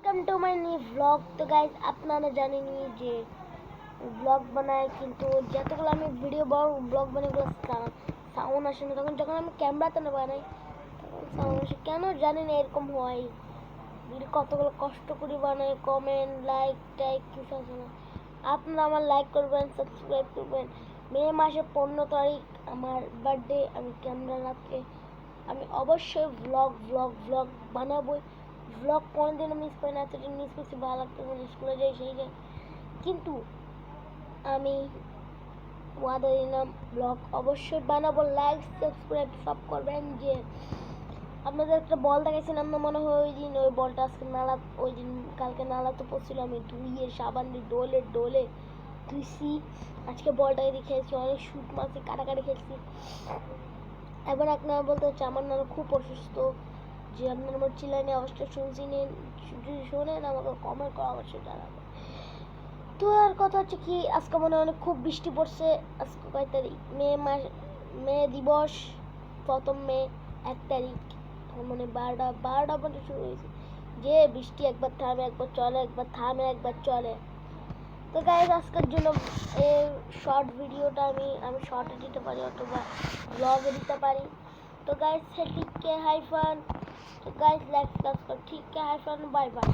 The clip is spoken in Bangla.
Welcome to my new blog. তো গাইজ আপনারা জানেনই যে ব্লগ বানায়, কিন্তু যতগুলো আমি ভিডিও ব্লগ বানাই ওগুলো সাউন্ড আসে না। তখন যখন আমি ক্যামেরাতে না বানাই তখন সাউন্ড আসে, কেন জানি না এরকম হয়। ভিডিও কতগুলো কষ্ট করে বানাই, কমেন্ট লাইক টাইক কিছু আসে না। আপনারা আমার লাইক করবেন, সাবস্ক্রাইব করবেন। মে মাসের 15 তারিখ আমার বার্থডে। আমি ক্যামেরা রাত্রে আমি অবশ্যই ব্লগ বানাবোই। ব্লগ কোনোদিনও মিস করি না, সেটা মিস করছি ভালো লাগতো স্কুলে যাই সেই যাই, কিন্তু আমি ওয়াদা দিলাম ব্লগ অবশ্যই বানাবো। লাইক সাবস্ক্রাইব সব করবেন। যে আপনাদের একটা বল দেখাইছিলাম না মনে হয় ওই দিন, ওই বলটা আজকে নালা, ওই দিন কালকে নালাতে পড়ছিল, আমি ধুইয়ে সাবান দিয়ে ডোলে ধুইছি। আজকে বলটাকে দিয়ে খেলছি, অনেক শুট মারছি, কাটাকাটি খেলছি। এবার আপনারা বলতে হচ্ছে আমার নানা খুব অসুস্থ, যে আপনার আমার চিল্লানি আওয়াজটা শুনছি নেন, যদি শোনেন আমাকে কমেন্ট করা অবশ্যই জানাবেন। তো আর কথা হচ্ছে কি, আজকে মনে হয় খুব বৃষ্টি পড়ছে। আজকে কয় তারিখ? মে দিবস 1 মে 1 তারিখ, মানে 12টা পর্যন্ত শুরু হয়েছে। যে বৃষ্টি একবার থামে একবার চলে, একবার থামে একবার চলে। তো গাইজ আজকের জন্য এই শর্ট ভিডিওটা আমি শর্টে দিতে পারি অথবা ব্লগে দিতে পারি। তো গাইজ ঠিক কে হাই ফান। তো গাইজ লাইক সাবস্ক্রাইব, ঠিক কে হাই ফান, বাই বাই।